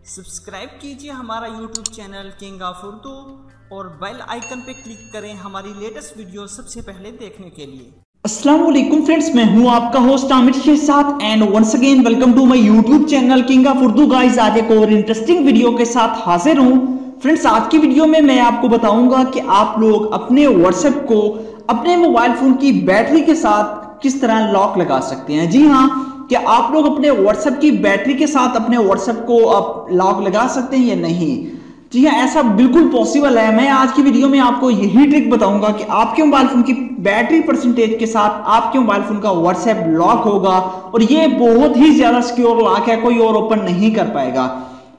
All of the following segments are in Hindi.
सब्सक्राइब कीजिए हमारा YouTube channel king of Urdu और बेल आइकन पे क्लिक करें हमारी लेटेस्ट वीडियो सबसे पहले देखने के लिए। अस्सलाम वालेकुम फ्रेंड्स, मैं हूं आपका होस्ट आमिर के साथ and once again welcome to my YouTube channel king of Urdu. Guys, आज एक और इंटरेस्टिंग वीडियो के साथ हाजिर हूं। फ्रेंड्स, आज की वीडियो में मैं आपको बताऊंगा कि आप लोग अपने व्हाट्सएप को अपने मोबाइल फोन की बैटरी के साथ किस तरह लॉक लगा सकते हैं। जी हाँ, क्या आप लोग अपने व्हाट्सएप की बैटरी के साथ अपने व्हाट्सएप को आप लॉक लगा सकते हैं या नहीं? जी हाँ, ऐसा बिल्कुल पॉसिबल है। मैं आज की वीडियो में आपको यही ट्रिक बताऊंगा कि आपके मोबाइल फोन की बैटरी परसेंटेज के साथ आपके मोबाइल फोन का व्हाट्सएप लॉक होगा और ये बहुत ही ज्यादा सिक्योर लॉक है, कोई और ओपन नहीं कर पाएगा।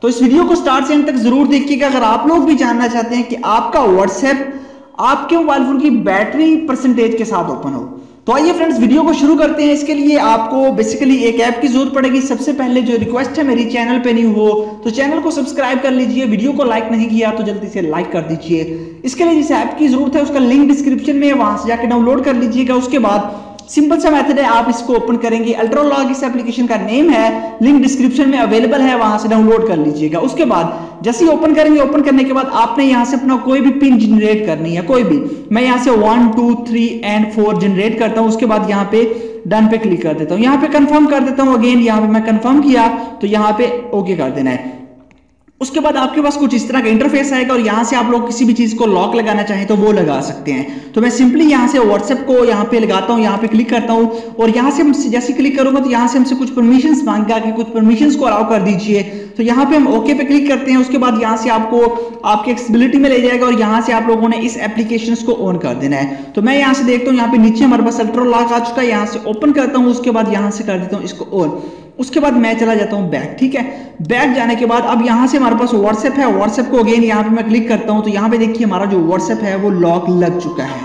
तो इस वीडियो को स्टार्ट से एंड तक जरूर देखिएगा अगर आप लोग भी जानना चाहते हैं कि आपका व्हाट्सएप आपके मोबाइल फोन की बैटरी परसेंटेज के साथ ओपन हो। तो आइए फ्रेंड्स, वीडियो को शुरू करते हैं। इसके लिए आपको बेसिकली एक ऐप की जरूरत पड़ेगी। सबसे पहले जो रिक्वेस्ट है, मेरी चैनल पे न्यू हो तो चैनल को सब्सक्राइब कर लीजिए। वीडियो को लाइक नहीं किया तो जल्दी से लाइक कर दीजिए। इसके लिए जिस ऐप की जरूरत है उसका लिंक डिस्क्रिप्शन में है, वहां से जाकर डाउनलोड कर लीजिएगा। उसके बाद सिंपल सा मेथड है, आप इसको ओपन करेंगे। अल्ट्रालॉग इस एप्लीकेशन का नेम है, लिंक डिस्क्रिप्शन में अवेलेबल है, वहां से डाउनलोड कर लीजिएगा। उसके बाद जैसे ही ओपन करेंगे, ओपन करने के बाद आपने यहां से अपना कोई भी पिन जनरेट करनी है, कोई भी। मैं यहां से 1 2 3 एंड 4 जनरेट करता हूं। उसके बाद यहां पे डन पे क्लिक कर देता हूं, यहां पे कंफर्म कर देता हूं। अगेन यहां पे मैं कंफर्म किया तो यहां पे ओके कर देना है। उसके बाद आपके पास कुछ इस तरह का इंटरफेस आएगा और यहां से आप लोग किसी भी चीज को लॉक लगाना चाहें तो वो लगा सकते हैं। तो मैं सिंपली यहां से व्हाट्सएप को यहां पे लगाता हूं, यहां पे क्लिक करता हूं और यहां से जैसे क्लिक करूंगा तो यहां से हमसे कुछ परमिशंस मांगेगा कि कुछ परमिशंस को अलाउ कर दीजिए। तो यहां पे हम ओके पे क्लिक करते हैं। उसके बाद यहां से आपको आपके एक्सेसिबिलिटी में ले जाएगा और यहां से आप लोगों ने इस एप्लीकेशन को ऑन कर देना है। तो मैं यहां से देखता हूं, यहां पे नीचे हमारे पास अल्ट्रालॉक आ चुका है। यहां से ओपन करता हूं, उसके बाद यहां से कर देता हूं इसको ऑन। उसके बाद मैं चला जाता हूं बैक। ठीक है, बैक जाने के बाद अब यहां से हमारे पास व्हाट्सएप है। व्हाट्सएप को अगेन यहां पे मैं क्लिक करता हूं तो यहां पे देखिए हमारा जो व्हाट्सएप है वो लॉक लग चुका है।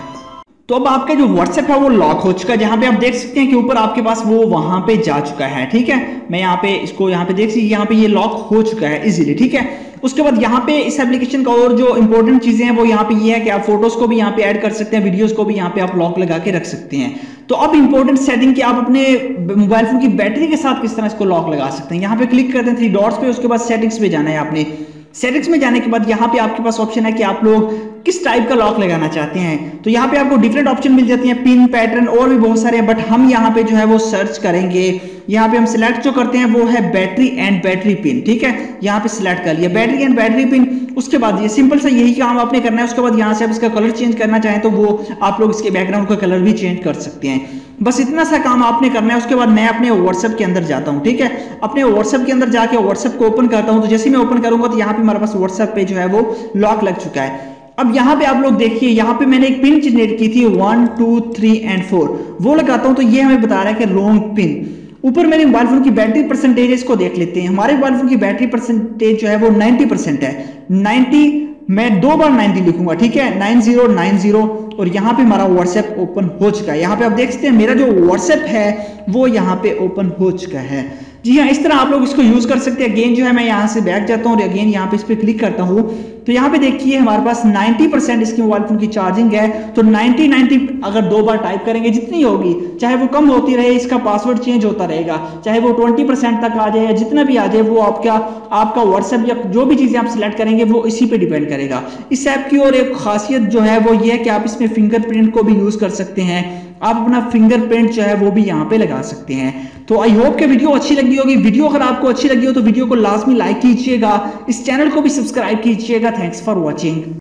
तो अब आपका जो व्हाट्सएप है वो लॉक हो चुका है। जहां पे आप देख सकते हैं कि ऊपर आपके पास वो वहां पे जा चुका है। ठीक है, मैं यहाँ पे इसको यहाँ पे देख सकते, यहाँ पे ये लॉक हो चुका है इजीली। ठीक है, उसके बाद यहाँ पे इस एप्लीकेशन का और जो इंपॉर्टेंट चीजें हैं वो यहाँ पे ये है कि आप फोटोज को भी यहाँ पे ऐड कर सकते हैं, वीडियोस को भी यहाँ पे आप लॉक लगा के रख सकते हैं। तो अब इंपॉर्टेंट सेटिंग कि आप अपने मोबाइल फोन की बैटरी के साथ किस तरह इसको लॉक लगा सकते हैं। यहाँ पे क्लिक करते हैं 3 डॉट्स पे, उसके बाद सेटिंग्स पे जाना है आपने। सेटिंग्स में जाने के बाद यहाँ पे आपके पास ऑप्शन है कि आप लोग किस टाइप का लॉक लगाना चाहते हैं। तो यहाँ पे आपको डिफरेंट ऑप्शन मिल जाती हैं, पिन, पैटर्न और भी बहुत सारे हैं, बट हम यहाँ पे जो है वो सर्च करेंगे। यहाँ पे हम सिलेक्ट जो करते हैं वो है बैटरी एंड बैटरी पिन। ठीक है, यहाँ पे सिलेक्ट कर लिया बैटरी एंड बैटरी पिन। उसके बाद ये सिंपल सा यही काम आपने करना है। उसके बाद यहाँ से आप इसका कलर चेंज करना चाहें तो वो आप लोग इसके बैकग्राउंड का कलर भी चेंज कर सकते हैं। बस इतना सा काम आपने करना है। उसके बाद मैं अपने व्हाट्सएप के अंदर जाता हूँ। ठीक है, अपने व्हाट्सएप के अंदर जाके व्हाट्सएप को ओपन करता हूँ। तो जैसे मैं ओपन करूंगा तो यहाँ पे हमारे पास व्हाट्सएप पे जो है वो लॉक लग चुका है। अब यहाँ पे आप लोग देखिए, यहाँ पे मैंने एक पिन जनरेट की थी 1 2 3 एंड 4, वो लगाता हूँ तो ये हमें बता रहा है कि रॉन्ग पिन। ऊपर मेरे मोबाइल फोन की बैटरी परसेंटेज इसको देख लेते हैं। हमारे मोबाइल फोन की बैटरी परसेंटेज जो है वो 90% है। 90 मैं 2 बार 90 लिखूंगा। ठीक है, 9090 और यहाँ पे हमारा व्हाट्सएप ओपन हो चुका है। यहाँ पे आप देख सकते हैं मेरा जो व्हाट्सएप है वो यहाँ पे ओपन हो चुका है। जी हाँ, इस तरह आप लोग इसको यूज कर सकते हैं। अगेन जो है मैं यहाँ से बैक जाता हूँ और अगेन यहाँ पे इस पे क्लिक करता हूँ तो यहाँ पे देखिए हमारे पास 90% इसकी मोबाइल फोन की चार्जिंग है। तो 90 अगर 2 बार टाइप करेंगे जितनी होगी, चाहे वो कम होती रहे, इसका पासवर्ड चेंज होता रहेगा, चाहे वो 20% तक आ जाए या जितना भी आ जाए, वो आपका व्हाट्सएप या जो भी चीजें आप सिलेक्ट करेंगे वो इसी पे डिपेंड करेगा। इस ऐप की और एक खासियत जो है वो ये है कि आप इसमें फिंगरप्रिंट को भी यूज कर सकते हैं। आप अपना फिंगरप्रिंट जो है वो भी यहाँ पे लगा सकते हैं। तो आई होप कि वीडियो अच्छी लगी होगी। वीडियो अगर आपको अच्छी लगी हो तो वीडियो को लाजमी लाइक कीजिएगा, इस चैनल को भी सब्सक्राइब कीजिएगा। Thanks for watching.